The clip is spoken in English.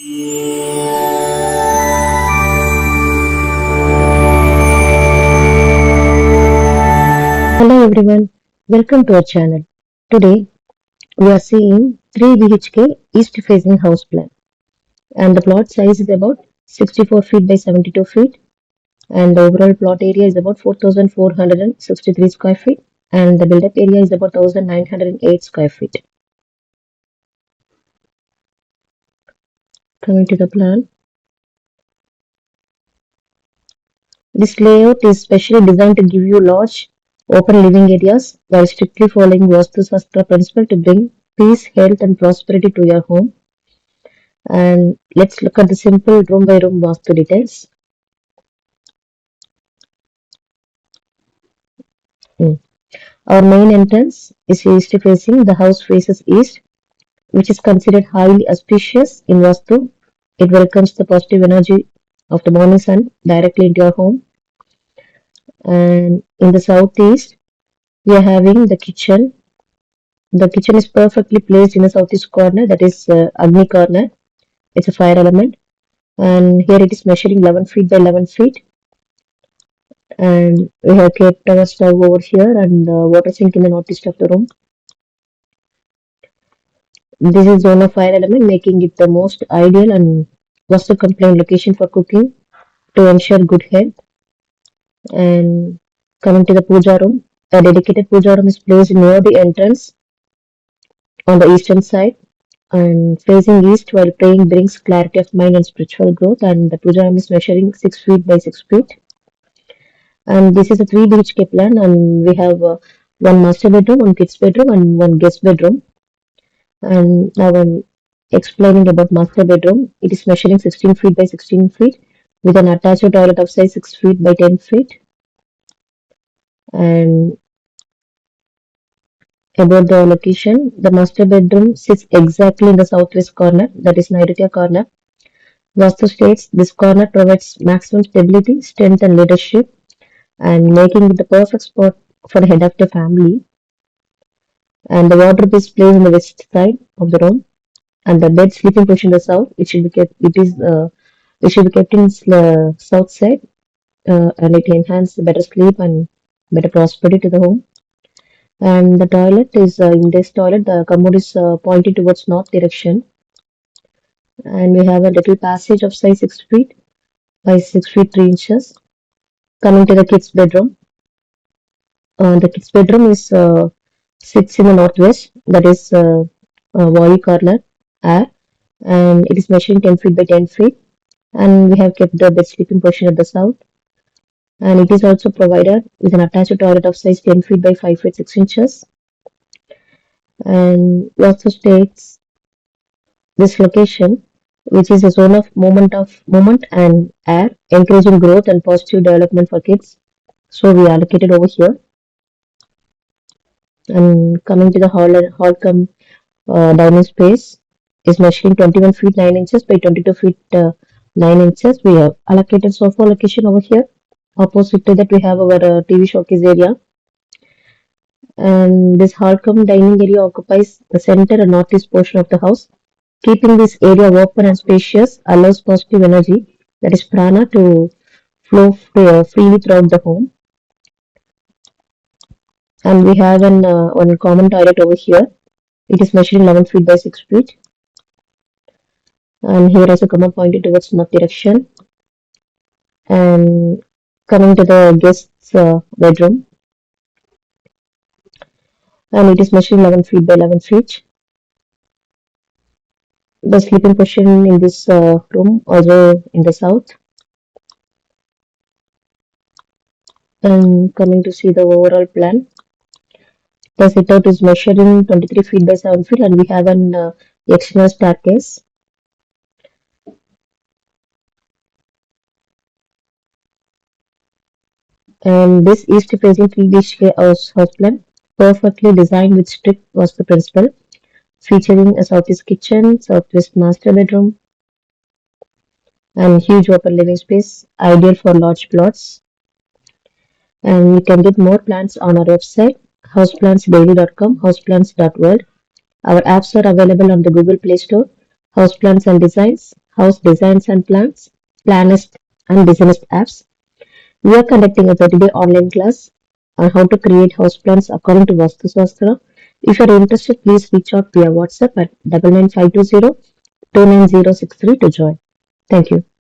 Hello everyone, welcome to our channel. Today we are seeing 3 BHK east facing house plan, and the plot size is about 64 feet by 72 feet, and the overall plot area is about 4,463 square feet, and the built up area is about 1,908 square feet. Coming to the plan, this layout is specially designed to give you large open living areas while strictly following Vastu-Shastra principle to bring peace, health, and prosperity to your home. And let's look at the simple room by room Vastu details. Hmm. Our main entrance is east facing. The house faces east, which is considered highly auspicious in Vastu. It welcomes the positive energy of the morning sun directly into your home. And in the southeast, we are having the kitchen. The kitchen is perfectly placed in the southeast corner, that is Agni corner. It's a fire element. And here it is measuring 11 feet by 11 feet. And we have kept our stove over here and the water sink in the northeast of the room. This is zone of fire element, making it the most ideal and Vastu-compliant location for cooking to ensure good health. And coming to the puja room, a dedicated puja room is placed near the entrance on the eastern side, and facing east while praying brings clarity of mind and spiritual growth. And the puja room is measuring 6 feet by 6 feet. And this is a 3 BHK plan, and we have one master bedroom, one kids bedroom, and one guest bedroom. And now I'm explaining about master bedroom. It is measuring 16 feet by 16 feet with an attached toilet of size 6 feet by 10 feet. And about the location, the master bedroom sits exactly in the southwest corner, that is Nairitya corner. Vastu states this corner provides maximum stability, strength, and leadership, and making it the perfect spot for the head of the family. And the wardrobe is placed in the west side of the room, and the bed sleeping position in the south. It should be kept. It should be kept in south side, and it enhances better sleep and better prosperity to the home. And the toilet is in this toilet. The commode is pointed towards north direction, and we have a little passage of size 6 feet by 6 feet 3 inches. Coming to the kids' bedroom, the kids' bedroom is sits in the northwest. That is Wali corner, air, and it is measuring 10 feet by 10 feet. And we have kept the bed sleeping position at the south. And it is also provided with an attached toilet of size 10 feet by 5 feet 6 inches. And it also states this location, which is a zone of movement and air, encouraging growth and positive development for kids. So we allocated over here. And coming to the hall come dining space is measuring 21 feet 9 inches by 22 feet 9 inches. We have allocated sofa location over here. Opposite to that, we have our TV showcase area. And this hall come dining area occupies the center and northeast portion of the house. Keeping this area open and spacious allows positive energy, that is prana, to flow freely throughout the home. And we have one common toilet over here. It is measuring 11 feet by 6 feet. And here also common pointed towards north direction. And coming to the guest's bedroom, and it is measuring 11 feet by 11 feet. The sleeping position in this room also in the south. And coming to see the overall plan, the sit out is measuring 23 feet by 7 feet, and we have an external staircase. And this east facing 3 BHK house plan, perfectly designed with strict Vastu principle, featuring a southeast kitchen, southwest master bedroom, and huge open living space, ideal for large plots. And you can get more plans on our website, houseplansdaily.com, houseplans.world. Our apps are available on the Google Play Store, Houseplans and Designs, house designs and plans, PlanNest and business apps. We are conducting a 30-day online class on how to create house plans according to Vastu Shastra. If you are interested, please reach out via WhatsApp at 99520 29063 to join. Thank you.